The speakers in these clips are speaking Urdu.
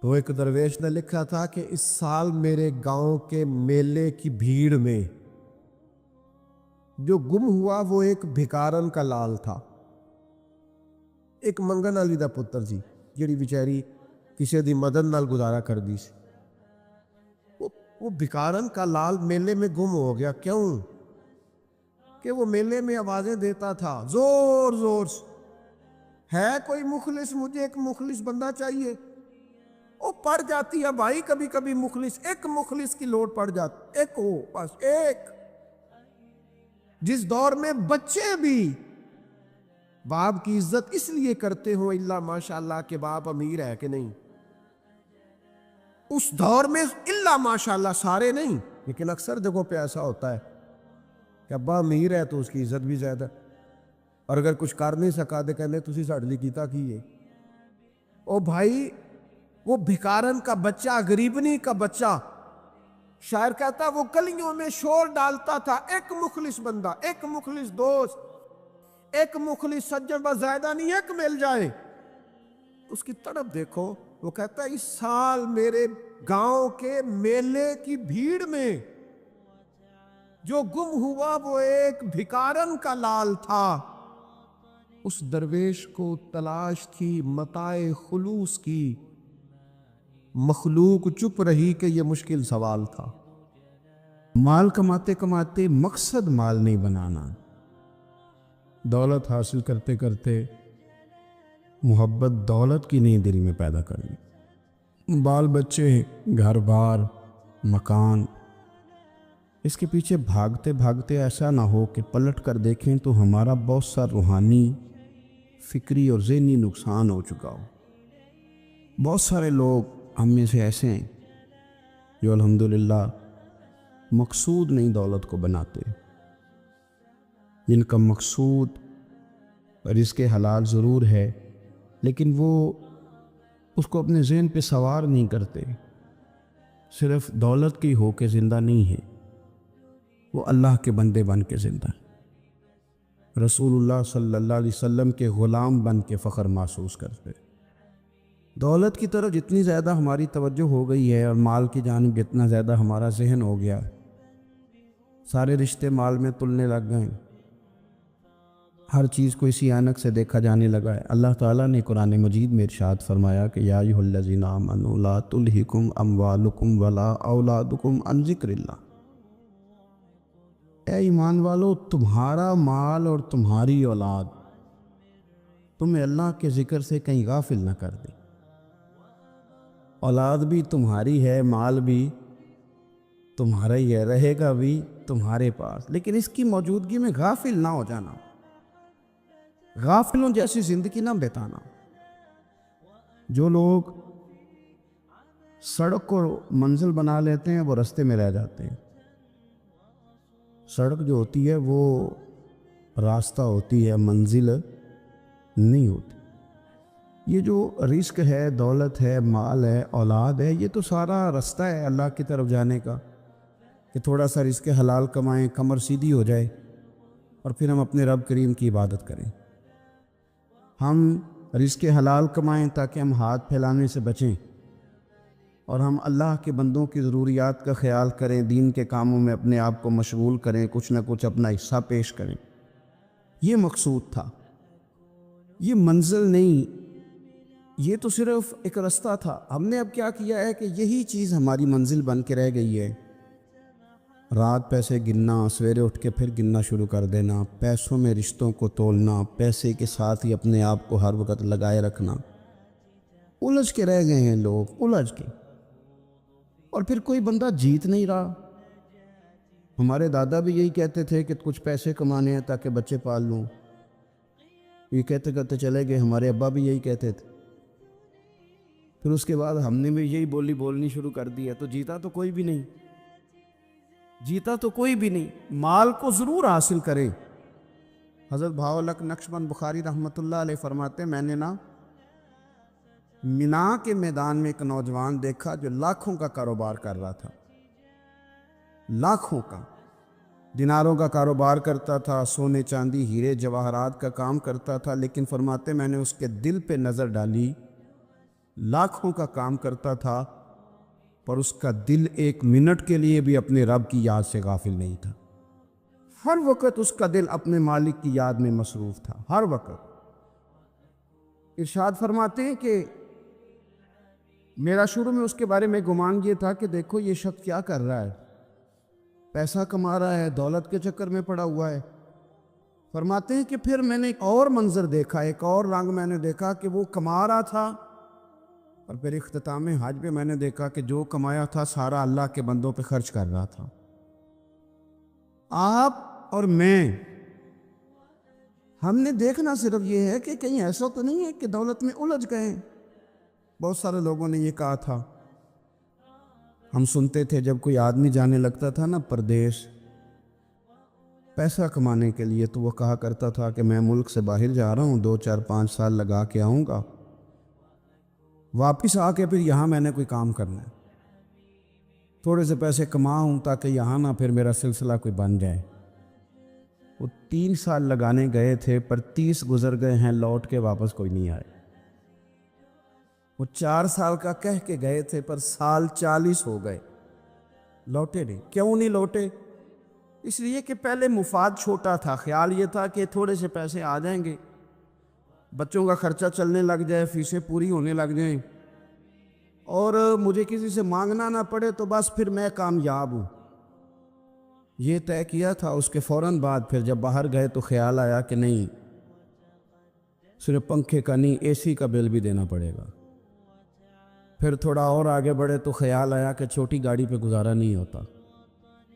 تو ایک درویش نے لکھا تھا کہ اس سال میرے گاؤں کے میلے کی بھیڑ میں جو گم ہوا وہ ایک بھکارن کا لال تھا، ایک منگن والی دا پتر سی جڑی بیچاری کسی دی مدد نال گزارا کر دی سی۔ وہ بھکارن کا لال میلے میں گم ہو گیا۔ کیوں؟ کہ وہ میلے میں آوازیں دیتا تھا زور زور سے، ہے کوئی مخلص، مجھے ایک مخلص بندہ چاہیے۔ وہ پڑ جاتی ہے بھائی، کبھی کبھی مخلص، ایک مخلص کی لوٹ پڑ جاتی، ایک ہو بس ایک۔ جس دور میں بچے بھی باپ کی عزت اس لیے کرتے ہوں اللہ ماشاءاللہ کہ باپ امیر ہے کہ نہیں، اس دور میں اللہ ماشاءاللہ سارے نہیں لیکن اکثر جگہوں پہ ایسا ہوتا ہے کہ ابا امیر ہے تو اس کی عزت بھی زیادہ، اور اگر کچھ کر نہیں سکا تو کہنے تسی ساڈے لئی کیتا کی ہے۔ او بھائی، وہ بھکارن کا بچہ، غریبنی کا بچہ، شاعر کہتا وہ گلیوں میں شور ڈالتا تھا، ایک مخلص بندہ، ایک مخلص دوست، ایک مخلص سجن، بس زیادہ نہیں، ایک مل جائے۔ اس کی طرف دیکھو، وہ کہتا ہے اس سال میرے گاؤں کے میلے کی بھیڑ میں جو گم ہوا وہ ایک بھکارن کا لال تھا۔ اس درویش کو تلاش تھی متاع خلوص کی، مخلوق چپ رہی کہ یہ مشکل سوال تھا۔ مال کماتے کماتے مقصد مال نہیں بنانا، دولت حاصل کرتے کرتے محبت دولت کی نہیں دل میں پیدا کرنی، بال بچے، گھر بار، مکان، اس کے پیچھے بھاگتے بھاگتے ایسا نہ ہو کہ پلٹ کر دیکھیں تو ہمارا بہت سا روحانی، فکری اور ذہنی نقصان ہو چکا ہو۔ بہت سارے لوگ ہم میں سے ایسے ہیں جو الحمدللہ مقصود نہیں دولت کو بناتے، جن کا مقصود رزق حلال ضرور ہے لیکن وہ اس کو اپنے ذہن پہ سوار نہیں کرتے، صرف دولت کی ہو کے زندہ نہیں ہے، وہ اللہ کے بندے بن کے زندہ ہیں، رسول اللہ صلی اللہ علیہ وسلم کے غلام بن کے فخر محسوس کرتے۔ دولت کی طرف جتنی زیادہ ہماری توجہ ہو گئی ہے اور مال کی جانب جتنا زیادہ ہمارا ذہن ہو گیا، سارے رشتے مال میں تلنے لگ گئے، ہر چیز کو اسی عینک سے دیکھا جانے لگا ہے۔ اللہ تعالیٰ نے قرآن مجید میں ارشاد فرمایا کہ یا ایھا الذین آمنوا لا تلھکم اموالکم ولا اولادکم عن ذکر اللہ، اے ایمان والو، تمہارا مال اور تمہاری اولاد تمہیں اللہ کے ذکر سے کہیں غافل نہ کر دے۔ اولاد بھی تمہاری ہے، مال بھی تمہارا ہی ہے، رہے گا بھی تمہارے پاس، لیکن اس کی موجودگی میں غافل نہ ہو جانا، غافلوں جیسی زندگی نہ بتانا۔ جو لوگ سڑک کو منزل بنا لیتے ہیں وہ رستے میں رہ جاتے ہیں۔ سڑک جو ہوتی ہے وہ راستہ ہوتی ہے، منزل نہیں ہوتی۔ یہ جو رزق ہے، دولت ہے، مال ہے، اولاد ہے، یہ تو سارا رستہ ہے اللہ کی طرف جانے کا، کہ تھوڑا سا رزق حلال کمائیں، کمر سیدھی ہو جائے اور پھر ہم اپنے رب کریم کی عبادت کریں۔ ہم رزق حلال کمائیں تاکہ ہم ہاتھ پھیلانے سے بچیں اور ہم اللہ کے بندوں کی ضروریات کا خیال کریں، دین کے کاموں میں اپنے آپ کو مشغول کریں، کچھ نہ کچھ اپنا حصہ پیش کریں۔ یہ مقصود تھا، یہ منزل نہیں، یہ تو صرف ایک رستہ تھا۔ ہم نے اب کیا کیا ہے کہ یہی چیز ہماری منزل بن کے رہ گئی ہے۔ رات پیسے گننا، سویرے اٹھ کے پھر گننا شروع کر دینا، پیسوں میں رشتوں کو تولنا، پیسے کے ساتھ ہی اپنے آپ کو ہر وقت لگائے رکھنا، الجھ کے رہ گئے ہیں لوگ، الجھ کے، اور پھر کوئی بندہ جیت نہیں رہا۔ ہمارے دادا بھی یہی کہتے تھے کہ کچھ پیسے کمانے ہیں تاکہ بچے پال لوں، یہ کہتے کرتے چلے گئے۔ ہمارے ابا بھی یہی کہتے تھے، پھر اس کے بعد ہم نے بھی یہی بولی بولنی شروع کر دی ہے، تو جیتا تو کوئی بھی نہیں، جیتا تو کوئی بھی نہیں۔ مال کو ضرور حاصل کریں۔ حضرت بہاءالحق نقشبند بخاری رحمۃ اللہ علیہ فرماتے ہیں، میں نے مینا کے میدان میں ایک نوجوان دیکھا جو لاکھوں کا کاروبار کر رہا تھا، لاکھوں کا، دیناروں کا کاروبار کرتا تھا، سونے چاندی ہیرے جواہرات کا کام کرتا تھا، لیکن فرماتے میں نے اس کے دل پہ نظر ڈالی، لاکھوں کا کام کرتا تھا، پر اس کا دل ایک منٹ کے لیے بھی اپنے رب کی یاد سے غافل نہیں تھا۔ ہر وقت اس کا دل اپنے مالک کی یاد میں مصروف تھا، ہر وقت۔ ارشاد فرماتے ہیں کہ میرا شروع میں اس کے بارے میں گمان یہ تھا کہ دیکھو یہ شخص کیا کر رہا ہے، پیسہ کما رہا ہے، دولت کے چکر میں پڑا ہوا ہے۔ فرماتے ہیں کہ پھر میں نے ایک اور منظر دیکھا، ایک اور رنگ میں نے دیکھا کہ وہ کما رہا تھا، اور پھر اختتام حج پہ میں نے دیکھا کہ جو کمایا تھا سارا اللہ کے بندوں پہ خرچ کر رہا تھا۔ آپ اور میں، ہم نے دیکھنا صرف یہ ہے کہ کہیں ایسا تو نہیں ہے کہ دولت میں الجھ گئے۔ بہت سارے لوگوں نے یہ کہا تھا، ہم سنتے تھے جب کوئی آدمی جانے لگتا تھا نا پردیش پیسہ کمانے کے لیے، تو وہ کہا کرتا تھا کہ میں ملک سے باہر جا رہا ہوں، 2 4 5 سال لگا کے آؤں گا، واپس آ کے پھر یہاں میں نے کوئی کام کرنا ہے، تھوڑے سے پیسے کماؤں تاکہ یہاں نہ پھر میرا سلسلہ کوئی بن جائے۔ وہ 3 سال لگانے گئے تھے، پر 30 گزر گئے ہیں، لوٹ کے واپس کوئی نہیں آئے۔ وہ 4 سال کا کہہ کے گئے تھے، پر سال 40 ہو گئے، لوٹے نہیں۔ کیوں نہیں لوٹے؟ اس لیے کہ پہلے مفاد چھوٹا تھا، خیال یہ تھا کہ تھوڑے سے پیسے آ جائیں گے، بچوں کا خرچہ چلنے لگ جائے، فیسیں پوری ہونے لگ جائیں، اور مجھے کسی سے مانگنا نہ پڑے، تو بس پھر میں کامیاب ہوں۔ یہ طے کیا تھا۔ اس کے فوراً بعد پھر جب باہر گئے تو خیال آیا کہ نہیں، صرف پنکھے کا نہیں، اے سی کا بل بھی دینا پڑے گا۔ پھر تھوڑا اور آگے بڑھے تو خیال آیا کہ چھوٹی گاڑی پہ گزارا نہیں ہوتا،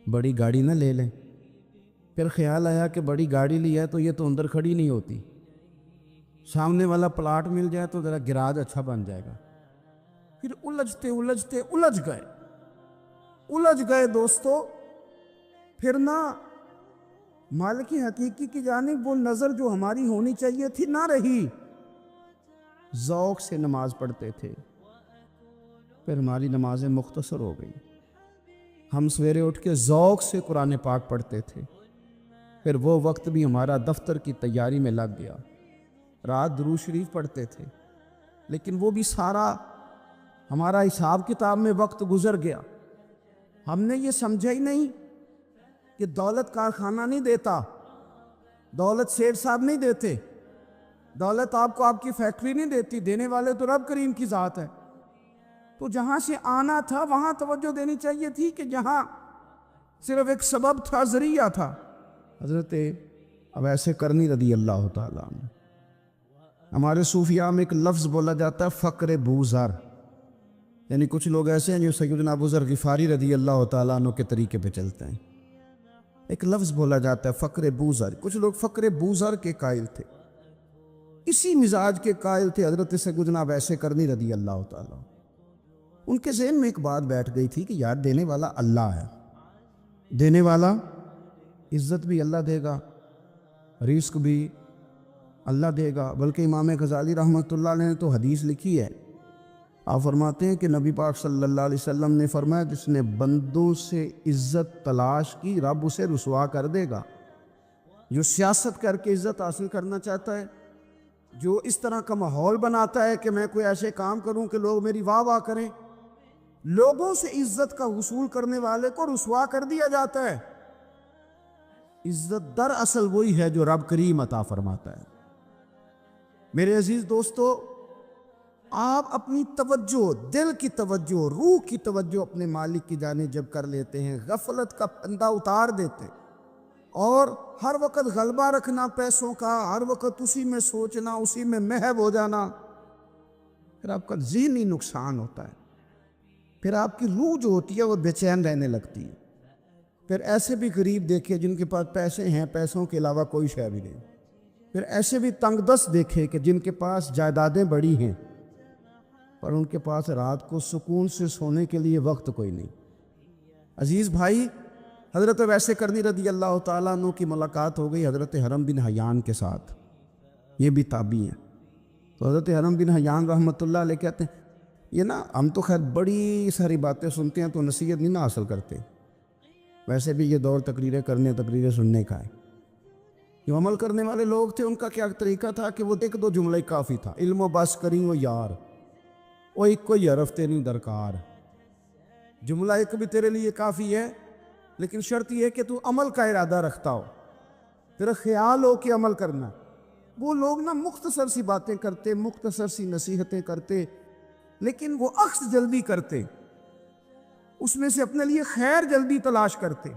بڑی گاڑی نہ لے لیں۔ پھر خیال آیا کہ بڑی گاڑی لی ہے تو یہ تو اندر کھڑی نہیں ہوتی، سامنے والا پلاٹ مل جائے تو ذرا گراج اچھا بن جائے گا۔ پھر الجھ گئے دوستو۔ پھر نہ مالک حقیقی کی جانب وہ نظر جو ہماری ہونی چاہیے تھی نہ رہی۔ ذوق سے نماز پڑھتے تھے، پھر ہماری نمازیں مختصر ہو گئی۔ ہم سویرے اٹھ کے ذوق سے قرآن پاک پڑھتے تھے، پھر وہ وقت بھی ہمارا دفتر کی تیاری میں لگ گیا۔ رات درود شریف پڑھتے تھے، لیکن وہ بھی سارا ہمارا حساب کتاب میں وقت گزر گیا۔ ہم نے یہ سمجھا ہی نہیں کہ دولت کارخانہ نہیں دیتا، دولت سیٹھ صاحب نہیں دیتے، دولت آپ کو آپ کی فیکٹری نہیں دیتی، دینے والے تو رب کریم کی ذات ہے۔ تو جہاں سے آنا تھا وہاں توجہ دینی چاہیے تھی کہ جہاں صرف ایک سبب تھا، ذریعہ تھا۔ حضرت اویس کرنی رضی اللہ تعالیٰ عنہ، ہمارے صوفیاء میں ایک لفظ بولا جاتا ہے فقر بوذر، یعنی کچھ لوگ ایسے ہیں جو سیدنا ابو ذر غفاری رضی اللہ تعالیٰ عنہ کے طریقے پہ چلتے ہیں۔ ایک لفظ بولا جاتا ہے فقر بوذر، کچھ لوگ فقر بوذر کے قائل تھے، اسی مزاج کے قائل تھے حضرت سیدنا اویس کرنی رضی اللہ تعالیٰ۔ ان کے ذہن میں ایک بات بیٹھ گئی تھی کہ یار دینے والا اللہ ہے، دینے والا عزت بھی اللہ دے گا، رزق بھی اللہ دے گا۔ بلکہ امام غزالی رحمۃ اللہ علیہ نے تو حدیث لکھی ہے، آپ فرماتے ہیں کہ نبی پاک صلی اللہ علیہ وسلم نے فرمایا جس نے بندوں سے عزت تلاش کی رب اسے رسوا کر دے گا۔ جو سیاست کر کے عزت حاصل کرنا چاہتا ہے، جو اس طرح کا ماحول بناتا ہے کہ میں کوئی ایسے کام کروں کہ لوگ میری واہ واہ کریں، لوگوں سے عزت کا حصول کرنے والے کو رسوا کر دیا جاتا ہے۔ عزت در اصل وہی ہے جو رب کریم عطا فرماتا ہے۔ میرے عزیز دوستو، آپ اپنی توجہ، دل کی توجہ، روح کی توجہ اپنے مالک کی جانب جب کر لیتے ہیں، غفلت کا پردہ اتار دیتے اور ہر وقت غلبہ رکھنا پیسوں کا، ہر وقت اسی میں سوچنا، اسی میں محو ہو جانا، پھر آپ کا ذہنی نقصان ہوتا ہے۔ پھر آپ کی روح جو ہوتی ہے وہ بے چین رہنے لگتی ہے۔ پھر ایسے بھی غریب دیکھے جن کے پاس پیسے ہیں، پیسوں کے علاوہ کوئی شے بھی نہیں۔ پھر ایسے بھی تنگ دست دیکھے کہ جن کے پاس جائیدادیں بڑی ہیں، پر ان کے پاس رات کو سکون سے سونے کے لیے وقت کوئی نہیں۔ عزیز بھائی، حضرت اویس کرنی رضی اللہ تعالیٰ عنہ کی ملاقات ہو گئی حضرت حرم بن حیان کے ساتھ، یہ بھی تابعی ہیں۔ تو حضرت حرم بن حیان رحمۃ اللہ علیہ کہتے ہیں یہ نا ہم تو خیر بڑی ساری باتیں سنتے ہیں تو نصیحت نہیں نہ حاصل کرتے، ویسے بھی یہ دور تقریریں کرنے، تقریریں سننے کا ہے۔ جو عمل کرنے والے لوگ تھے ان کا کیا طریقہ تھا کہ وہ ایک دو جملہ کافی تھا، علم و بس کریں و یار، وہ ایک کوئی حرف تیری درکار، جملہ ایک بھی تیرے لیے کافی ہے، لیکن شرط یہ ہے کہ تو عمل کا ارادہ رکھتا ہو، تیرا خیال ہو کہ عمل کرنا۔ وہ لوگ نا مختصر سی باتیں کرتے، مختصر سی نصیحتیں کرتے، لیکن وہ عکس جلدی کرتے، اس میں سے اپنے لیے خیر جلدی تلاش کرتے۔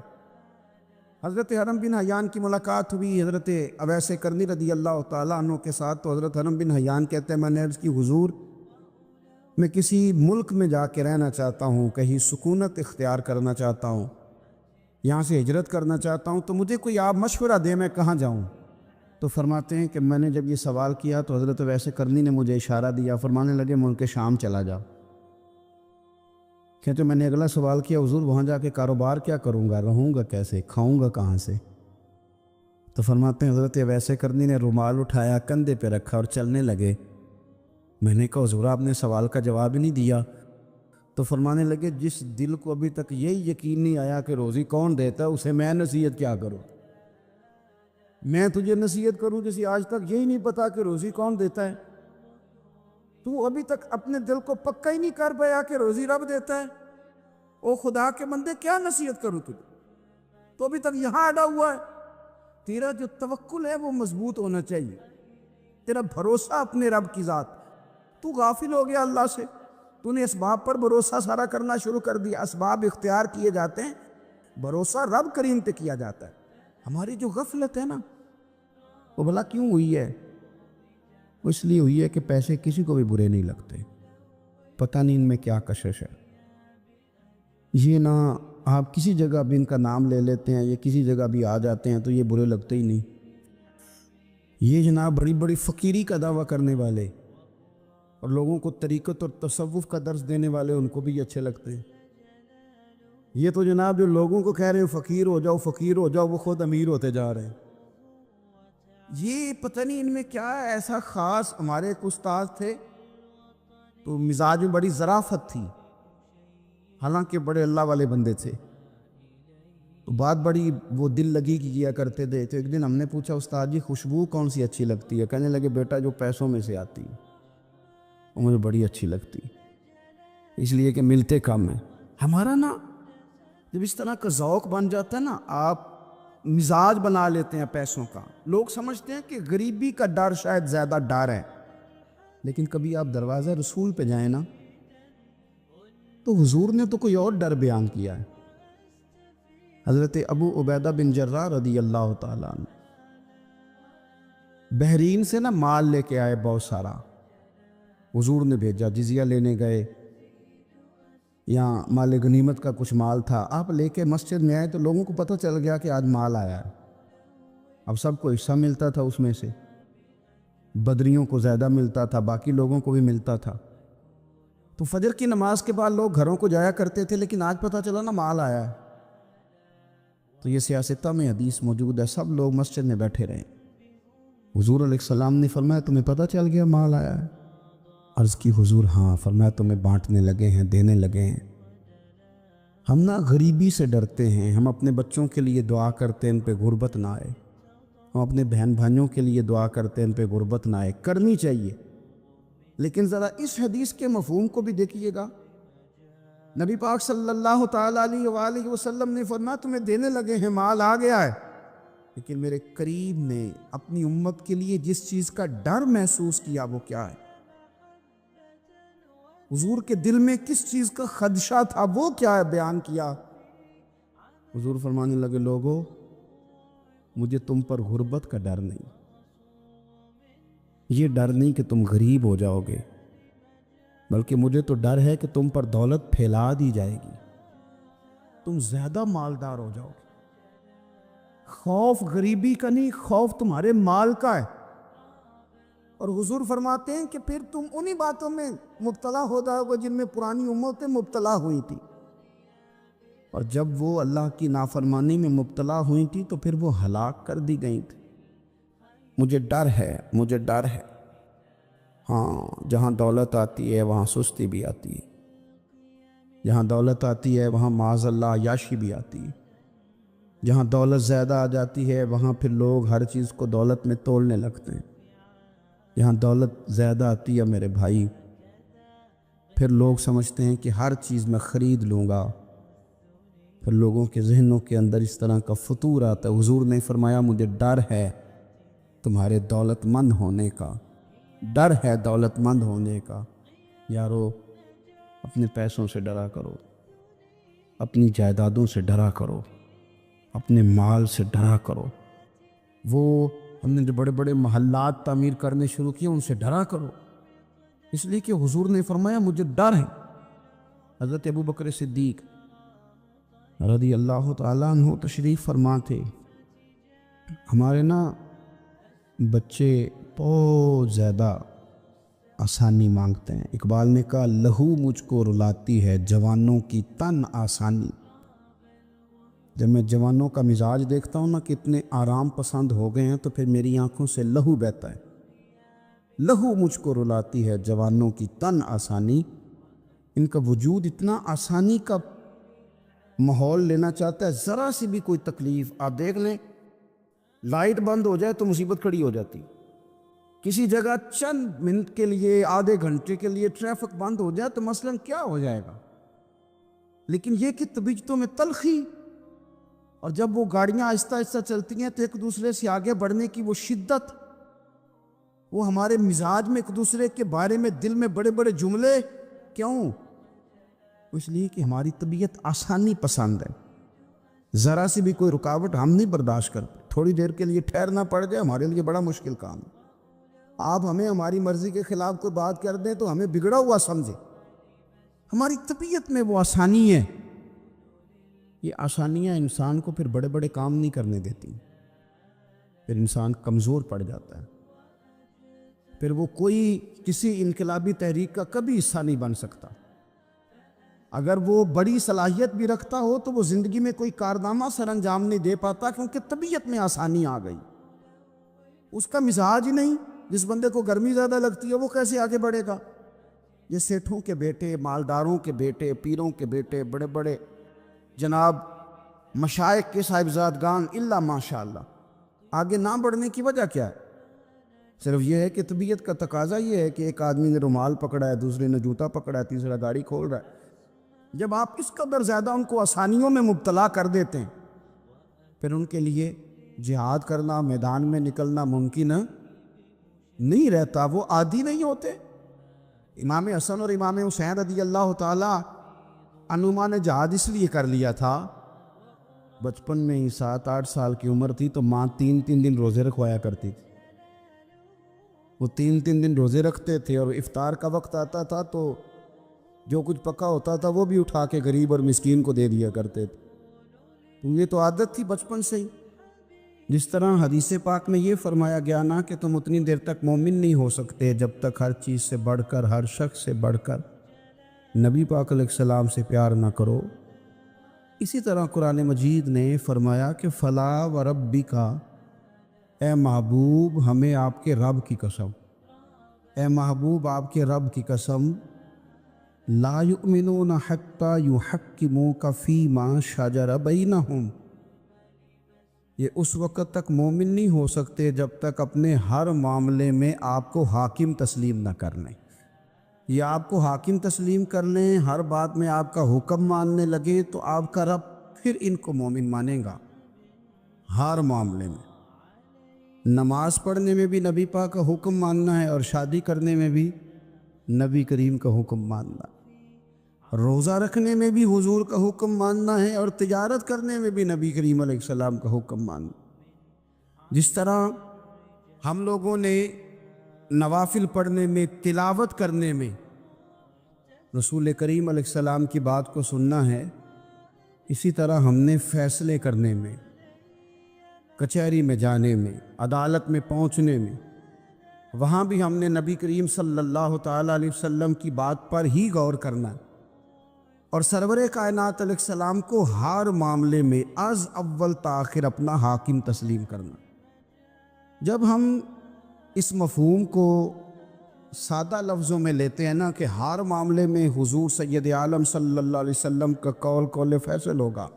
حضرت حرم بن حیان کی ملاقات ہوئی حضرت اویس کرنی رضی اللہ تعالیٰ عنہ کے ساتھ، تو حضرت حرم بن حیان کہتے ہیں میں نے عرض کی حضور میں کسی ملک میں جا کے رہنا چاہتا ہوں، کہیں سکونت اختیار کرنا چاہتا ہوں، یہاں سے ہجرت کرنا چاہتا ہوں، تو مجھے کوئی آپ مشورہ دیں میں کہاں جاؤں؟ تو فرماتے ہیں کہ میں نے جب یہ سوال کیا تو حضرت اویس کرنی نے مجھے اشارہ دیا، فرمانے لگے ملک شام چلا جاؤ۔ کہتے میں نے اگلا سوال کیا حضور وہاں جا کے کاروبار کیا کروں گا، رہوں گا کیسے، کھاؤں گا کہاں سے؟ تو فرماتے ہیں حضرت اویس کرنی نے رومال اٹھایا، کندھے پہ رکھا اور چلنے لگے۔ میں نے کہا حضور آپ نے سوال کا جواب ہی نہیں دیا۔ تو فرمانے لگے جس دل کو ابھی تک یہی یقین نہیں آیا کہ روزی کون دیتا ہے، اسے میں نصیحت کیا کروں؟ میں تجھے نصیحت کروں جیسے آج تک یہی نہیں پتا کہ روزی کون دیتا ہے؟ تو ابھی تک اپنے دل کو پکا ہی نہیں کر پایا کہ روزی رب دیتا ہے؟ او خدا کے بندے کیا نصیحت کروں تجھے؟ تو ابھی تک یہاں اڑا ہوا ہے۔ تیرا جو توکل ہے وہ مضبوط ہونا چاہیے، تیرا بھروسہ اپنے رب کی ذات۔ تو غافل ہو گیا اللہ سے، تو نے اسباب پر بھروسہ سارا کرنا شروع کر دیا۔ اسباب اختیار کیے جاتے ہیں، بھروسہ رب کریم پہ کیا جاتا ہے۔ ہماری جو غفلت ہے نا وہ بھلا کیوں ہوئی ہے؟ وہ اس لیے ہوئی ہے کہ پیسے کسی کو بھی برے نہیں لگتے، پتہ نہیں ان میں کیا کشش ہے۔ یہ نہ آپ کسی جگہ بھی ان کا نام لے لیتے ہیں، یہ کسی جگہ بھی آ جاتے ہیں تو یہ برے لگتے ہی نہیں۔ یہ جناب بڑی بڑی فقیری کا دعویٰ کرنے والے اور لوگوں کو طریقت اور تصوف کا درس دینے والے، ان کو بھی یہ اچھے لگتے ہیں۔ یہ تو جناب جو لوگوں کو کہہ رہے ہیں فقیر ہو جاؤ فقیر ہو جاؤ، وہ خود امیر ہوتے جا رہے ہیں۔ یہ پتہ نہیں ان میں کیا ہے ایسا خاص۔ ہمارے ایک استاد تھے تو مزاج میں بڑی ظرافت تھی، حالانکہ بڑے اللہ والے بندے تھے، تو بات بڑی وہ دل لگی کیا کرتے تھے۔ تو ایک دن ہم نے پوچھا استاد جی خوشبو کون سی اچھی لگتی ہے؟ کہنے لگے بیٹا جو پیسوں میں سے آتی ہے وہ مجھے بڑی اچھی لگتی، اس لیے کہ ملتے کم ہیں۔ ہمارا نا جب اس طرح کا ذوق بن جاتا ہے نا، آپ مزاج بنا لیتے ہیں پیسوں کا۔ لوگ سمجھتے ہیں کہ غریبی کا ڈر شاید زیادہ ڈر ہے، لیکن کبھی آپ دروازہ رسول پہ جائیں نا تو حضور نے تو کوئی اور ڈر بیان کیا ہے۔ حضرت ابو عبیدہ بن جراح رضی اللہ تعالیٰ عنہ بحرین سے نا مال لے کے آئے بہت سارا، حضور نے بھیجا، جزیہ لینے گئے، یہاں مال غنیمت کا کچھ مال تھا، آپ لے کے مسجد میں آئے تو لوگوں کو پتہ چل گیا کہ آج مال آیا ہے۔ اب سب کو حصہ ملتا تھا اس میں سے، بدریوں کو زیادہ ملتا تھا، باقی لوگوں کو بھی ملتا تھا۔ تو فجر کی نماز کے بعد لوگ گھروں کو جایا کرتے تھے، لیکن آج پتہ چلا نا مال آیا ہے، تو یہ سیاستہ میں حدیث موجود ہے، سب لوگ مسجد میں بیٹھے رہے۔ حضور علیہ السلام نے فرمایا تمہیں پتہ چل گیا مال آیا ہے؟ عرض کی حضور ہاں۔ فرمایا تمہیں بانٹنے لگے ہیں، دینے لگے ہیں۔ ہم نا غریبی سے ڈرتے ہیں، ہم اپنے بچوں کے لیے دعا کرتے ہیں ان پہ غربت نہ آئے، ہم اپنے بہن بھائیوں کے لیے دعا کرتے ہیں ان پہ غربت نہ آئے، کرنی چاہیے، لیکن ذرا اس حدیث کے مفہوم کو بھی دیکھیے گا۔ نبی پاک صلی اللہ تعالیٰ علیہ وآلہ وسلم نے فرمایا تمہیں دینے لگے ہیں، مال آ گیا ہے، لیکن میرے قریب نے اپنی امت کے لیے جس چیز کا ڈر محسوس کیا وہ کیا ہے؟ حضور کے دل میں کس چیز کا خدشہ تھا وہ کیا ہے بیان کیا۔ حضور فرمانے لگے لوگو مجھے تم پر غربت کا ڈر نہیں، یہ ڈر نہیں کہ تم غریب ہو جاؤ گے، بلکہ مجھے تو ڈر ہے کہ تم پر دولت پھیلا دی جائے گی، تم زیادہ مالدار ہو جاؤ گے۔ خوف غریبی کا نہیں، خوف تمہارے مال کا ہے۔ اور حضور فرماتے ہیں کہ پھر تم انہی باتوں میں مبتلا ہو جاؤ گے جن میں پرانی امتیں مبتلا ہوئی تھی، اور جب وہ اللہ کی نافرمانی میں مبتلا ہوئی تھی تو پھر وہ ہلاک کر دی گئی تھی۔ مجھے ڈر ہے، مجھے ڈر ہے۔ ہاں جہاں دولت آتی ہے وہاں سستی بھی آتی ہے، جہاں دولت آتی ہے وہاں معاذ اللہ عیاشی بھی آتی ہے، جہاں دولت زیادہ آ جاتی ہے وہاں پھر لوگ ہر چیز کو دولت میں تولنے لگتے ہیں۔ جہاں دولت زیادہ آتی ہے میرے بھائی پھر لوگ سمجھتے ہیں کہ ہر چیز میں خرید لوں گا، پھر لوگوں کے ذہنوں کے اندر اس طرح کا فطور آتا ہے۔ حضور نے فرمایا مجھے ڈر ہے تمہارے دولت مند ہونے کا، ڈر ہے دولت مند ہونے کا۔ یارو اپنے پیسوں سے ڈرا کرو، اپنی جائیدادوں سے ڈرا کرو، اپنے مال سے ڈرا کرو۔ وہ ہم نے جو بڑے بڑے محلات تعمیر کرنے شروع کیے ان سے ڈرا کرو، اس لیے کہ حضور نے فرمایا مجھے ڈر ہے۔ حضرت ابو بکر صدیق رضی اللہ تعالیٰ عنہ تشریف فرما تھے۔ ہمارے بچے بہت زیادہ آسانی مانگتے ہیں۔ اقبال نے کہا لہو مجھ کو رلاتی ہے جوانوں کی تن آسانی۔ جب میں جوانوں کا مزاج دیکھتا ہوں کہ اتنے آرام پسند ہو گئے ہیں تو پھر میری آنکھوں سے لہو بہتا ہے۔ لہو مجھ کو رلاتی ہے جوانوں کی تن آسانی۔ ان کا وجود اتنا آسانی کا ماحول لینا چاہتا ہے، ذرا سی بھی کوئی تکلیف آپ دیکھ لیں، لائٹ بند ہو جائے تو مصیبت کھڑی ہو جاتی، کسی جگہ چند منٹ کے لیے آدھے گھنٹے کے لیے ٹریفک بند ہو جائے تو مثلاً کیا ہو جائے گا، لیکن یہ کہ طبیعتوں میں تلخی، اور جب وہ گاڑیاں آہستہ آہستہ چلتی ہیں تو ایک دوسرے سے آگے بڑھنے کی وہ شدت، وہ ہمارے مزاج میں ایک دوسرے کے بارے میں دل میں بڑے بڑے جملے، کیوں؟ اس لیے کہ ہماری طبیعت آسانی پسند ہے، ذرا سی بھی کوئی رکاوٹ ہم نہیں برداشت کرتے، تھوڑی دیر کے لیے ٹھہرنا پڑ جائے ہمارے لیے بڑا مشکل کام ہے۔ آپ ہمیں ہماری مرضی کے خلاف کوئی بات کر دیں تو ہمیں بگڑا ہوا سمجھے، ہماری طبیعت میں وہ آسانی ہے۔ یہ آسانیاں انسان کو پھر بڑے بڑے کام نہیں کرنے دیتی، پھر انسان کمزور پڑ جاتا ہے، پھر وہ کوئی کسی انقلابی تحریک کا کبھی حصہ نہیں بن سکتا۔ اگر وہ بڑی صلاحیت بھی رکھتا ہو تو وہ زندگی میں کوئی کارنامہ سر انجام نہیں دے پاتا، کیونکہ طبیعت میں آسانی آ گئی، اس کا مزاج ہی نہیں۔ جس بندے کو گرمی زیادہ لگتی ہے وہ کیسے آگے بڑھے گا؟ یہ سیٹھوں کے بیٹے، مالداروں کے بیٹے، پیروں کے بیٹے، بڑے بڑے جناب مشائخ کے صاحبزادگان، الا ماشاء اللہ، آگے نہ بڑھنے کی وجہ کیا ہے؟ صرف یہ ہے کہ طبیعت کا تقاضا یہ ہے کہ ایک آدمی نے رومال پکڑا ہے، دوسرے نے جوتا پکڑا ہے، تیسرا گاڑی کھول رہا ہے۔ جب آپ اس قدر زیادہ ان کو آسانیوں میں مبتلا کر دیتے ہیں، پھر ان کے لیے جہاد کرنا، میدان میں نکلنا ممکن نہیں رہتا، وہ عادی نہیں ہوتے۔ امام حسن اور امام حسین رضی اللہ تعالیٰ عنہما نے جہاد اس لیے کر لیا تھا، بچپن میں ہی 7-8 سال کی عمر تھی تو ماں 3 دن روزے رکھوایا کرتی تھی، وہ 3 دن روزے رکھتے تھے، اور افطار کا وقت آتا تھا تو جو کچھ پکا ہوتا تھا وہ بھی اٹھا کے غریب اور مسکین کو دے دیا کرتے تھے۔ تو یہ تو عادت تھی بچپن سے ہی۔ جس طرح حدیث پاک میں یہ فرمایا گیا کہ تم اتنی دیر تک مومن نہیں ہو سکتے جب تک ہر چیز سے بڑھ کر، ہر شخص سے بڑھ کر نبی پاک علیہ السلام سے پیار نہ کرو، اسی طرح قرآن مجید نے فرمایا کہ فلا و ربک، اے محبوب ہمیں آپ کے رب کی قسم، اے محبوب آپ کے رب کی قسم، لا یؤمنون حتی یحکموک فیما شجر بینہم، یہ اس وقت تک مومن نہیں ہو سکتے جب تک اپنے ہر معاملے میں آپ کو حاکم تسلیم نہ کر لیں۔ یہ آپ کو حاکم تسلیم کر لیں، ہر بات میں آپ کا حکم ماننے لگے تو آپ کا رب پھر ان کو مومن مانے گا۔ ہر معاملے میں، نماز پڑھنے میں بھی نبی پاک کا حکم ماننا ہے، اور شادی کرنے میں بھی نبی کریم کا حکم ماننا، روزہ رکھنے میں بھی حضور کا حکم ماننا ہے، اور تجارت کرنے میں بھی نبی کریم علیہ السلام کا حکم ماننا۔ جس طرح ہم لوگوں نے نوافل پڑھنے میں، تلاوت کرنے میں رسول کریم علیہ السلام کی بات کو سننا ہے، اسی طرح ہم نے فیصلے کرنے میں، کچہری میں جانے میں، عدالت میں پہنچنے میں، وہاں بھی ہم نے نبی کریم صلی اللہ تعالیٰ علیہ وسلم کی بات پر ہی غور کرنا ہے، اور سرور کائنات علیہ السلام کو ہر معاملے میں از اول تاخر اپنا حاکم تسلیم کرنا۔ جب ہم اس مفہوم کو سادہ لفظوں میں لیتے ہیں کہ ہر معاملے میں حضور سید عالم صلی اللہ علیہ وسلم کا قول فیصل ہوگا،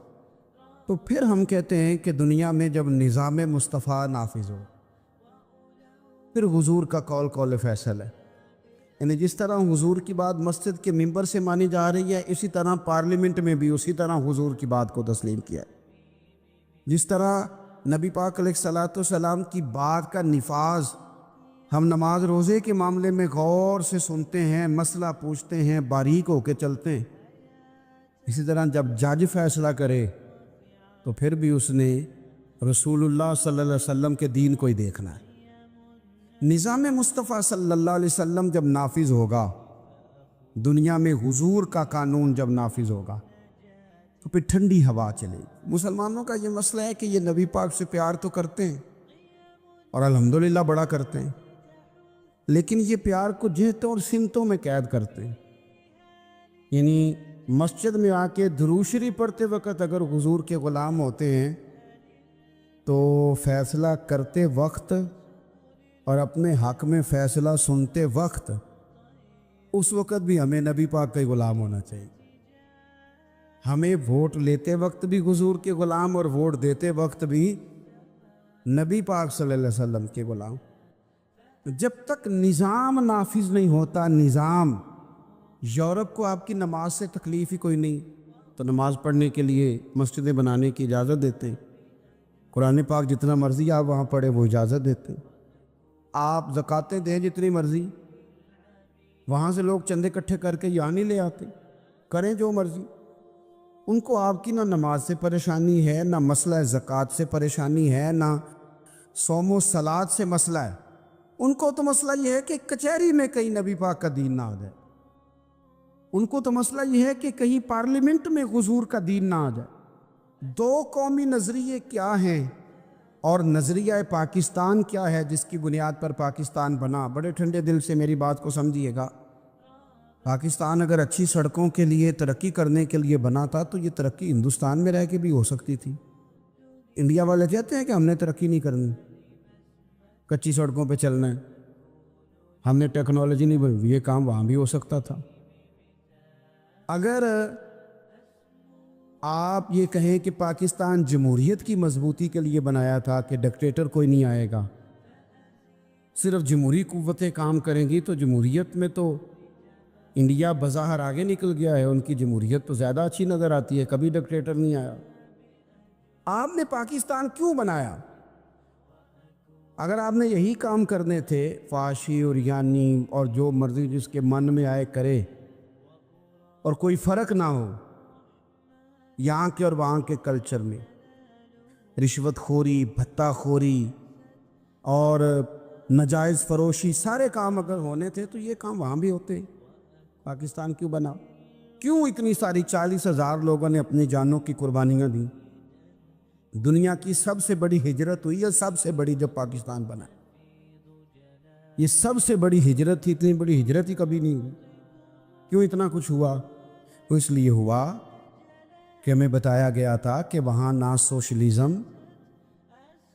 تو پھر ہم کہتے ہیں کہ دنیا میں جب نظام مصطفیٰ نافذ ہو، پھر حضور کا قول فیصل ہے، یعنی جس طرح حضور کی بات مسجد کے ممبر سے مانی جا رہی ہے، اسی طرح پارلیمنٹ میں بھی اسی طرح حضور کی بات کو تسلیم کیا ہے۔ جس طرح نبی پاک علیہ الصلوۃ والسلام کی بات کا نفاذ ہم نماز روزے کے معاملے میں غور سے سنتے ہیں، مسئلہ پوچھتے ہیں، باریک ہو کے چلتے ہیں، اسی طرح جب جج فیصلہ کرے تو پھر بھی اس نے رسول اللہ صلی اللہ علیہ وسلم کے دین کو ہی دیکھنا ہے۔ نظام مصطفیٰ صلی اللہ علیہ وسلم جب نافذ ہوگا، دنیا میں حضور کا قانون جب نافذ ہوگا تو پھر ٹھنڈی ہوا چلے گی۔ مسلمانوں کا یہ مسئلہ ہے کہ یہ نبی پاک سے پیار تو کرتے ہیں اور الحمدللہ بڑا کرتے ہیں، لیکن یہ پیار کو جہتوں اور سمتوں میں قید کرتے ہیں۔ یعنی مسجد میں آ کے درود شریف پڑھتے وقت اگر حضور کے غلام ہوتے ہیں تو فیصلہ کرتے وقت اور اپنے حق میں فیصلہ سنتے وقت اس وقت بھی ہمیں نبی پاک کا غلام ہونا چاہیے۔ ہمیں ووٹ لیتے وقت بھی حضور کے غلام اور ووٹ دیتے وقت بھی نبی پاک صلی اللہ علیہ وسلم کے غلام۔ جب تک نظام نافذ نہیں ہوتا، نظام، یورپ کو آپ کی نماز سے تکلیف ہی کوئی نہیں تو نماز پڑھنے کے لیے مسجدیں بنانے کی اجازت دیتے ہیں، قرآن پاک جتنا مرضی آپ وہاں پڑھیں وہ اجازت دیتے ہیں، آپ زکاتیں دیں جتنی مرضی، وہاں سے لوگ چندے اکٹھے کر کے یہاں نہیں لے آتے، کریں جو مرضی۔ ان کو آپ کی نہ نماز سے پریشانی ہے، نہ مسئلہ زکوٰۃ سے پریشانی ہے، نہ صوم و صلات سے مسئلہ ہے۔ ان کو تو مسئلہ یہ ہے کہ کچہری میں کہیں نبی پاک کا دین نہ آ جائے، ان کو تو مسئلہ یہ ہے کہ کہیں پارلیمنٹ میں حضور کا دین نہ آ جائے۔ دو قومی نظریے کیا ہیں اور نظریہ پاکستان کیا ہے جس کی بنیاد پر پاکستان بنا؟ بڑے ٹھنڈے دل سے میری بات کو سمجھیے گا۔ پاکستان اگر اچھی سڑکوں کے لیے، ترقی کرنے کے لیے بنا تھا تو یہ ترقی ہندوستان میں رہ کے بھی ہو سکتی تھی۔ انڈیا والے کہتے ہیں کہ ہم نے ترقی نہیں کرنی، کچی سڑکوں پہ چلنا ہے، ہم نے ٹیکنالوجی نہیں بنی، یہ کام وہاں بھی ہو سکتا تھا۔ اگر آپ یہ کہیں کہ پاکستان جمہوریت کی مضبوطی کے لیے بنایا تھا کہ ڈکٹیٹر کوئی نہیں آئے گا، صرف جمہوری قوتیں کام کریں گی، تو جمہوریت میں تو انڈیا بظاہر آگے نکل گیا ہے، ان کی جمہوریت تو زیادہ اچھی نظر آتی ہے، کبھی ڈکٹیٹر نہیں آیا۔ آپ نے پاکستان کیوں بنایا؟ اگر آپ نے یہی کام کرنے تھے، فحاشی اور یعنی اور جو مرضی جس کے من میں آئے کرے اور کوئی فرق نہ ہو یہاں کے اور وہاں کے کلچر میں، رشوت خوری، بھتہ خوری اور ناجائز فروشی، سارے کام اگر ہونے تھے تو یہ کام وہاں بھی ہوتے۔ پاکستان کیوں بنا؟ کیوں اتنی ساری 40,000 لوگوں نے اپنی جانوں کی قربانیاں دیں؟ دنیا کی سب سے بڑی ہجرت ہوئی ہے، سب سے بڑی، جب پاکستان بنا۔ یہ سب سے بڑی ہجرت تھی، اتنی بڑی ہجرت ہی کبھی نہیں ہوئی۔ کیوں اتنا کچھ ہوا؟ وہ اس لیے ہوا کہ ہمیں بتایا گیا تھا کہ وہاں نہ سوشلزم،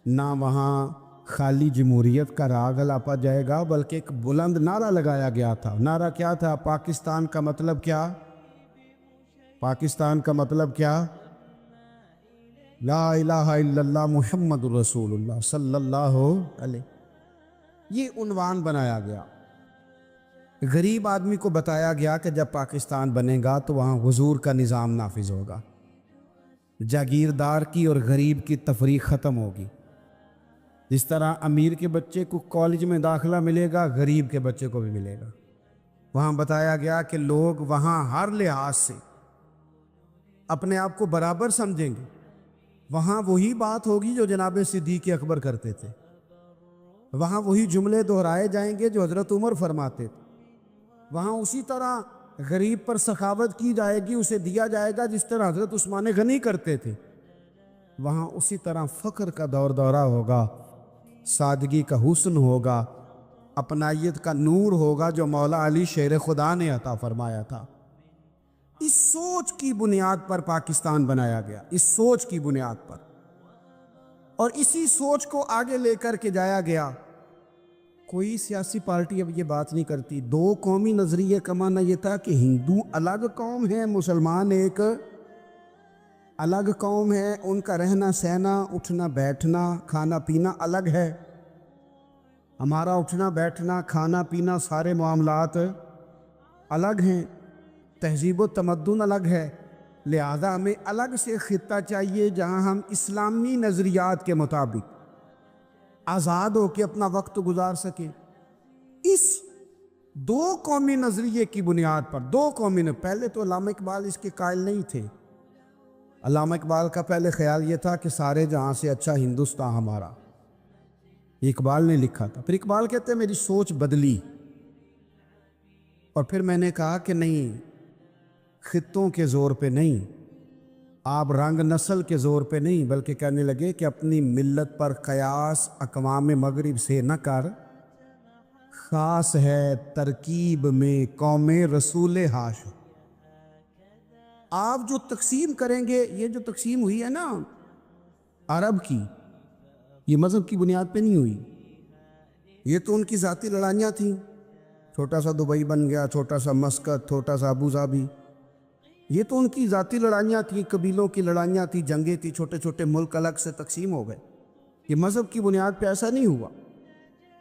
نہ وہاں خالی جمہوریت کا راگ الاپا جائے گا، بلکہ ایک بلند نعرہ لگایا گیا تھا۔ نعرہ کیا تھا؟ پاکستان کا مطلب کیا؟ پاکستان کا مطلب کیا؟ لا الہ الا اللہ محمد رسول اللہ صلی اللہ علیہ۔ یہ عنوان بنایا گیا۔ غریب آدمی کو بتایا گیا کہ جب پاکستان بنے گا تو وہاں حضور کا نظام نافذ ہوگا، جاگیردار کی اور غریب کی تفریق ختم ہوگی۔ جس طرح امیر کے بچے کو کالج میں داخلہ ملے گا، غریب کے بچے کو بھی ملے گا۔ وہاں بتایا گیا کہ لوگ وہاں ہر لحاظ سے اپنے آپ کو برابر سمجھیں گے۔ وہاں وہی بات ہوگی جو جناب صدیق اکبر کرتے تھے، وہاں وہی جملے دہرائے جائیں گے جو حضرت عمر فرماتے تھے، وہاں اسی طرح غریب پر سخاوت کی جائے گی، اسے دیا جائے گا جس طرح حضرت عثمان غنی کرتے تھے، وہاں اسی طرح فقر کا دور دورہ ہوگا، سادگی کا حسن ہوگا، اپنائیت کا نور ہوگا جو مولا علی شیر خدا نے عطا فرمایا تھا۔ اس سوچ کی بنیاد پر پاکستان بنایا گیا، اس سوچ کی بنیاد پر، اور اسی سوچ کو آگے لے کر کے جایا گیا۔ کوئی سیاسی پارٹی اب یہ بات نہیں کرتی۔ دو قومی نظریے کا معنی یہ تھا کہ ہندو الگ قوم ہے، مسلمان ایک الگ قوم ہے، ان کا رہنا سہنا، اٹھنا بیٹھنا، کھانا پینا الگ ہے، ہمارا اٹھنا بیٹھنا کھانا پینا سارے معاملات الگ ہیں، تہذیب و تمدن الگ ہے، لہذا ہمیں الگ سے خطہ چاہیے جہاں ہم اسلامی نظریات کے مطابق آزاد ہو کے اپنا وقت گزار سکیں۔ اس دو قومی نظریے کی بنیاد پر پہلے تو علامہ اقبال اس کے قائل نہیں تھے۔ علامہ اقبال کا پہلے خیال یہ تھا کہ سارے جہاں سے اچھا ہندوستان ہمارا، یہ اقبال نے لکھا تھا۔ پھر اقبال کہتے ہیں میری سوچ بدلی، اور پھر میں نے کہا کہ نہیں، خطوں کے زور پہ نہیں، آپ رنگ نسل کے زور پہ نہیں، بلکہ کہنے لگے کہ اپنی ملت پر قیاس اقوام مغرب سے نہ کر، خاص ہے ترکیب میں قوم رسول ہاشم۔ آپ جو تقسیم کریں گے، یہ جو تقسیم ہوئی ہے نا عرب کی، یہ مذہب کی بنیاد پہ نہیں ہوئی، یہ تو ان کی ذاتی لڑائیاں تھیں۔ چھوٹا سا دبئی بن گیا، چھوٹا سا مسقط، چھوٹا سا ابو ظبی، یہ تو ان کی ذاتی لڑائیاں تھیں، قبیلوں کی لڑائیاں تھیں، جنگیں تھیں، چھوٹے چھوٹے ملک الگ سے تقسیم ہو گئے۔ یہ مذہب کی بنیاد پہ ایسا نہیں ہوا۔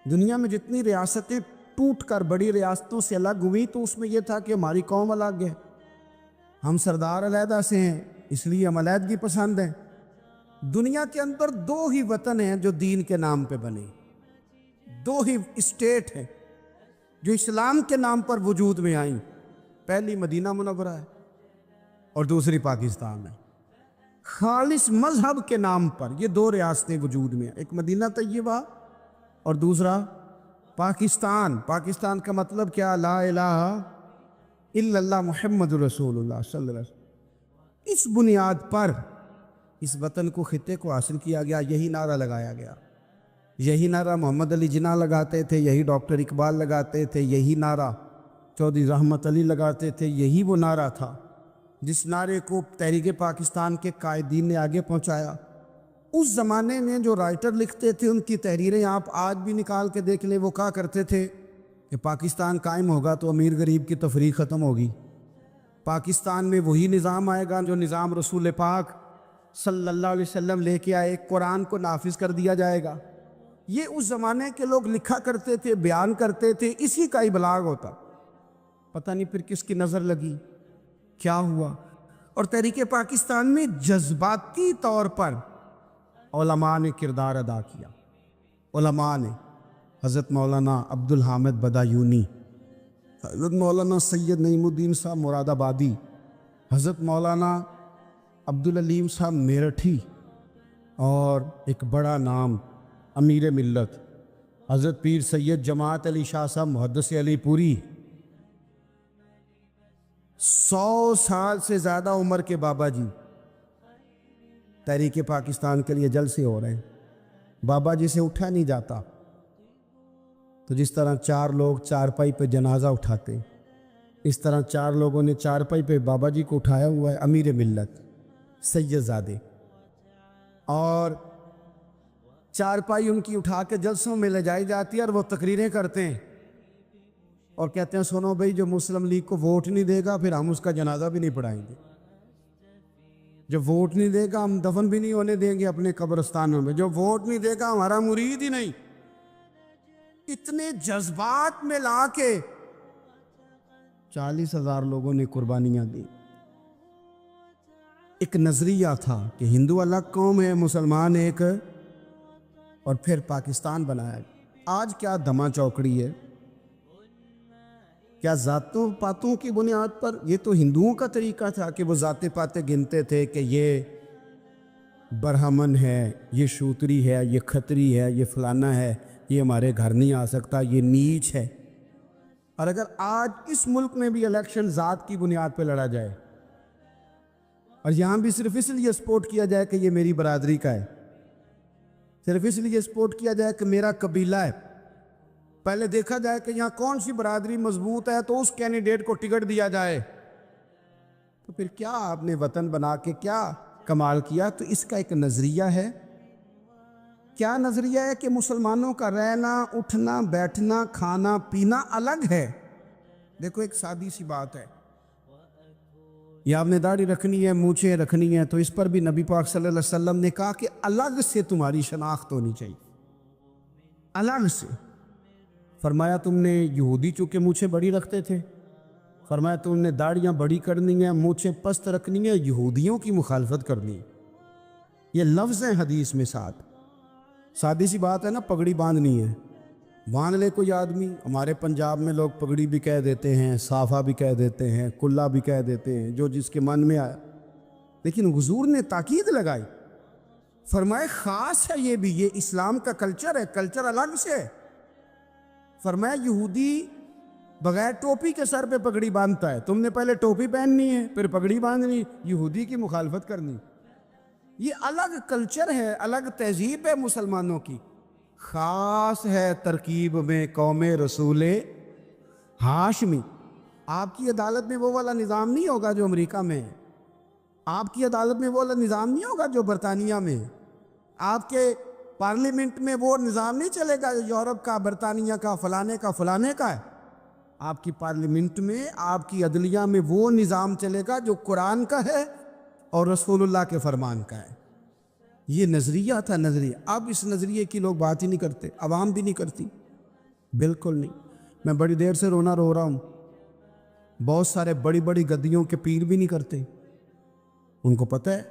دنیا میں جتنی ریاستیں ٹوٹ کر بڑی ریاستوں سے الگ ہوئی تو اس میں یہ تھا کہ ہماری قوم الگ ہے، ہم سردار علیحدہ سے ہیں، اس لیے ہم علیحدگی پسند ہیں۔ دنیا کے اندر دو ہی وطن ہیں جو دین کے نام پہ بنے، دو ہی اسٹیٹ ہیں جو اسلام کے نام پر وجود میں آئیں، پہلی مدینہ منورہ ہے اور دوسری پاکستان ہے۔ خالص مذہب کے نام پر یہ دو ریاستیں وجود میں ہیں، ایک مدینہ طیبہ اور دوسرا پاکستان۔ پاکستان کا مطلب کیا؟ لا الہ الا اللہ محمد رسول اللہ صلی اللہ علیہ وسلم۔ اس بنیاد پر اس وطن کو، خطے کو حاصل کیا گیا، یہی نعرہ لگایا گیا، یہی نعرہ محمد علی جناح لگاتے تھے، یہی ڈاکٹر اقبال لگاتے تھے، یہی نعرہ چودھری رحمت علی لگاتے تھے، یہی وہ نعرہ تھا جس نعرے کو تحریک پاکستان کے قائدین نے آگے پہنچایا۔ اس زمانے میں جو رائٹر لکھتے تھے ان کی تحریریں آپ آج بھی نکال کے دیکھ لیں، وہ کہا کرتے تھے کہ پاکستان قائم ہوگا تو امیر غریب کی تفریق ختم ہوگی، پاکستان میں وہی نظام آئے گا جو نظام رسول پاک صلی اللہ علیہ وسلم لے کے آئے، قرآن کو نافذ کر دیا جائے گا۔ یہ اس زمانے کے لوگ لکھا کرتے تھے، بیان کرتے تھے، اسی کا ابلاغ ہوتا۔ پتہ نہیں پھر کس کی نظر لگی، کیا ہوا، اور تحریک پاکستان میں جذباتی طور پر علماء نے کردار ادا کیا۔ علماء نے حضرت مولانا عبدالحامد بدایونی، حضرت مولانا سید نعیم الدین صاحب مراد آبادی، حضرت مولانا عبدالعلیم صاحب میرٹھی، اور ایک بڑا نام امیر ملت حضرت پیر سید جماعت علی شاہ صاحب محدث علی پوری، 100 سال سے زیادہ عمر کے بابا جی تحریک پاکستان کے لیے جلسے ہو رہے ہیں۔ بابا جی سے اٹھا نہیں جاتا، تو جس طرح 4 لوگ چارپائی پہ جنازہ اٹھاتے، اس طرح 4 لوگوں نے چارپائی پہ بابا جی کو اٹھایا ہوا ہے، امیر ملت سید زادے، اور چارپائی ان کی اٹھا کے جلسوں میں لے جائی جاتی ہے، اور وہ تقریریں کرتے ہیں اور کہتے ہیں سنو بھائی، جو مسلم لیگ کو ووٹ نہیں دے گا پھر ہم اس کا جنازہ بھی نہیں پڑھائیں گے، جو ووٹ نہیں دے گا ہم دفن بھی نہیں ہونے دیں گے اپنے قبرستانوں میں، جو ووٹ نہیں دے گا ہمارا مرید ہی نہیں۔ اتنے جذبات میں لا کے 40,000 لوگوں نے قربانیاں دی۔ ایک نظریہ تھا کہ ہندو الگ قوم ہے، مسلمان ایک، اور پھر پاکستان بنایا۔ آج کیا دھما چوکڑی ہے، کیا ذاتوں پاتوں کی بنیاد پر؟ یہ تو ہندوؤں کا طریقہ تھا کہ وہ ذاتیں پاتیں گنتے تھے کہ یہ برہمن ہے، یہ شوتری ہے، یہ کھتری ہے، یہ فلانا ہے، یہ ہمارے گھر نہیں آ سکتا، یہ نیچ ہے۔ اور اگر آج اس ملک میں بھی الیکشن ذات کی بنیاد پہ لڑا جائے، اور یہاں بھی صرف اس لیے سپورٹ کیا جائے کہ یہ میری برادری کا ہے، صرف اس لیے سپورٹ کیا جائے کہ میرا قبیلہ ہے، پہلے دیکھا جائے کہ یہاں کون سی برادری مضبوط ہے تو اس کینڈیڈیٹ کو ٹکٹ دیا جائے، تو پھر کیا آپ نے وطن بنا کے کیا کمال کیا؟ تو اس کا ایک نظریہ ہے۔ کیا نظریہ ہے؟ کہ مسلمانوں کا رہنا، اٹھنا، بیٹھنا، کھانا پینا الگ ہے۔ دیکھو ایک سادی سی بات ہے، یہ آپ نے داڑھی رکھنی ہے، مونچھیں رکھنی ہے، تو اس پر بھی نبی پاک صلی اللہ علیہ وسلم نے کہا کہ الگ سے تمہاری شناخت ہونی چاہیے، الگ سے۔ فرمایا تم نے یہودی چونکہ مونچھیں بڑی رکھتے تھے، فرمایا تم نے داڑیاں بڑی کرنی ہیں، مونچھیں پست رکھنی ہیں، یہودیوں کی مخالفت کرنی ہے۔ یہ لفظ ہیں حدیث میں ساتھ۔ سادی سی بات ہے نا، پگڑی باندھنی ہے، باندھ لے کوئی آدمی۔ ہمارے پنجاب میں لوگ پگڑی بھی کہہ دیتے ہیں، صافہ بھی کہہ دیتے ہیں، کلا بھی کہہ دیتے ہیں، جو جس کے من میں آیا۔ لیکن حضور نے تاکید لگائی، فرمائے خاص ہے یہ بھی، یہ اسلام کا کلچر ہے، کلچر الگ سے ہے۔ فرمایا یہودی بغیر ٹوپی کے سر پہ پگڑی باندھتا ہے، تم نے پہلے ٹوپی پہننی ہے پھر پگڑی باندھنی، یہودی کی مخالفت کرنی۔ یہ الگ کلچر ہے، الگ تہذیب ہے مسلمانوں کی، خاص ہے ترکیب میں قوم رسول ہاشمی۔ آپ کی عدالت میں وہ والا نظام نہیں ہوگا جو امریکہ میں ہے، آپ کی عدالت میں وہ والا نظام نہیں ہوگا جو برطانیہ میں ہے، آپ کے پارلیمنٹ میں وہ نظام نہیں چلے گا جو یورپ کا، برطانیہ کا، فلانے کا فلانے کا ہے۔ آپ کی پارلیمنٹ میں، آپ کی عدلیہ میں وہ نظام چلے گا جو قرآن کا ہے اور رسول اللہ کے فرمان کا ہے۔ یہ نظریہ تھا، نظریہ۔ اب اس نظریے کی لوگ بات ہی نہیں کرتے، عوام بھی نہیں کرتی، بالکل نہیں۔ میں بڑی دیر سے رونا رو رہا ہوں، بہت سارے بڑی بڑی گدیوں کے پیر بھی نہیں کرتے۔ ان کو پتہ ہے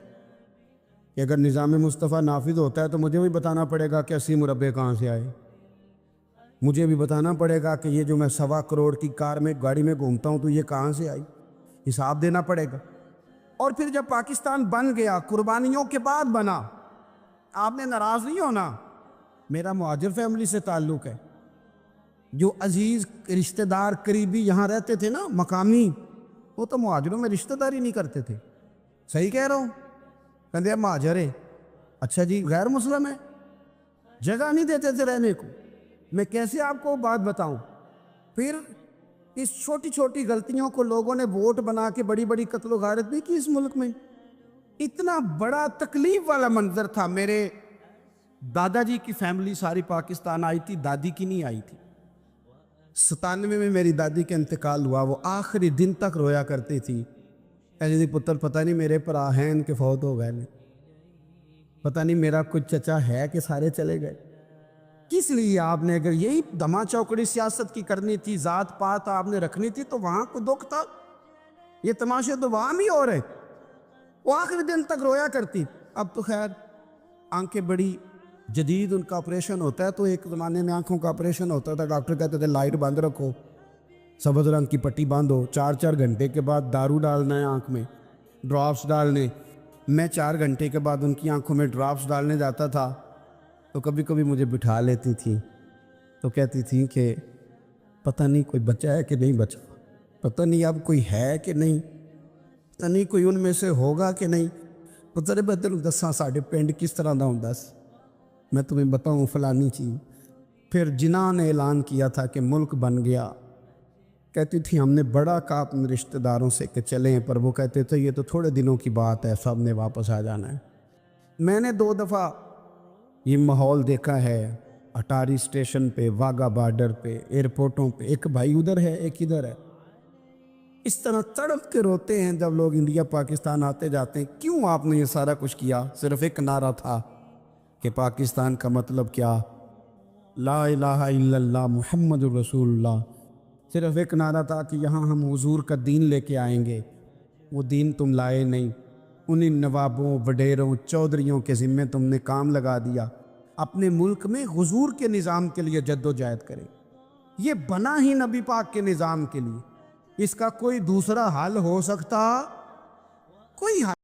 کہ اگر نظام مصطفیٰ نافذ ہوتا ہے تو مجھے بھی بتانا پڑے گا کہ 80 مربع کہاں سے آئے، مجھے بھی بتانا پڑے گا کہ یہ جو میں 1.25 کروڑ کی کار میں، گاڑی میں گھومتا ہوں تو یہ کہاں سے آئی، حساب دینا پڑے گا۔ اور پھر جب پاکستان بن گیا، قربانیوں کے بعد بنا، آپ نے ناراض نہیں ہونا، میرا مہاجر فیملی سے تعلق ہے، جو عزیز رشتہ دار قریبی یہاں رہتے تھے نا، مقامی، وہ تو مہاجروں میں رشتہ داری نہیں کرتے تھے۔ صحیح کہہ رہا ہوں؟ کہتے ہیں مہاجر ہے، اچھا جی غیر مسلم ہے، جگہ نہیں دیتے تھے رہنے کو۔ میں کیسے آپ کو بات بتاؤں؟ پھر اس چھوٹی چھوٹی غلطیوں کو لوگوں نے ووٹ بنا کے بڑی بڑی قتل و غارت نہیں کی اس ملک میں۔ اتنا بڑا تکلیف والا منظر تھا۔ میرے دادا جی کی فیملی ساری پاکستان آئی تھی، دادی کی نہیں آئی تھی۔ 97 میں میری دادی کا انتقال ہوا، وہ آخری دن تک رویا کرتی تھی، ایسے جی پتر پتہ نہیں میرے پرا ہیں ان کے فوت ہو گئے، پتہ نہیں میرا کچھ چچا ہے کہ سارے چلے گئے۔ کس لیے آپ نے، اگر یہی دھما چوکڑی سیاست کی کرنی تھی، ذات پات آپ نے رکھنی تھی، تو وہاں کو دکھ تھا؟ یہ تماشے تو وہاں بھی ہو رہے۔ وہ آخری دن تک رویا کرتی۔ اب تو خیر آنکھیں بڑی جدید، ان کا آپریشن ہوتا ہے، تو ایک زمانے میں آنکھوں کا آپریشن ہوتا تھا، ڈاکٹر کہتے تھے لائٹ بند رکھو، سبز رنگ کی پٹی باندھو، 4 گھنٹے کے بعد دارو ڈالنا ہے آنکھ میں، ڈراپس ڈالنے۔ میں 4 گھنٹے کے بعد ان کی آنکھوں میں ڈراپس ڈالنے جاتا تھا، تو کبھی کبھی مجھے بٹھا لیتی تھی، تو کہتی تھی کہ پتہ نہیں کوئی بچہ ہے کہ نہیں بچا، پتہ نہیں اب کوئی ہے کہ نہیں، پتہ نہیں کوئی ان میں سے ہوگا کہ نہیں۔ پتہ نہیں میں تینوں دساں ساڈے پنڈ کس طرح دا ہوندا سی، میں تمہیں بتاؤں فلانی چیز۔ پھر جناح نے اعلان کیا تھا کہ ملک بن گیا، کہتی تھی ہم نے بڑا کہا اپنے رشتہ داروں سے کہ چلیں، پر وہ کہتے تھے یہ تو تھوڑے دنوں کی بات ہے، سب نے واپس آ جانا ہے۔ میں نے 2 دفعہ یہ ماحول دیکھا ہے، اٹاری اسٹیشن پہ، واگا بارڈر پہ، ایئرپورٹوں پہ، ایک بھائی ادھر ہے ایک ادھر ہے، اس طرح تڑپ کے روتے ہیں جب لوگ انڈیا پاکستان آتے جاتے ہیں۔ کیوں آپ نے یہ سارا کچھ کیا؟ صرف ایک نعرہ تھا کہ پاکستان کا مطلب کیا، لا الہ الا اللہ محمد رسول اللہ۔ صرف ایک نعرہ تھا کہ یہاں ہم حضور کا دین لے کے آئیں گے، وہ دین تم لائے نہیں، انہی نوابوں، وڈیروں، چودھریوں کے ذمے تم نے کام لگا دیا۔ اپنے ملک میں حضور کے نظام کے لیے جد و جہد کریں، یہ بنا ہی نبی پاک کے نظام کے لیے، اس کا کوئی دوسرا حل ہو سکتا؟ کوئی حل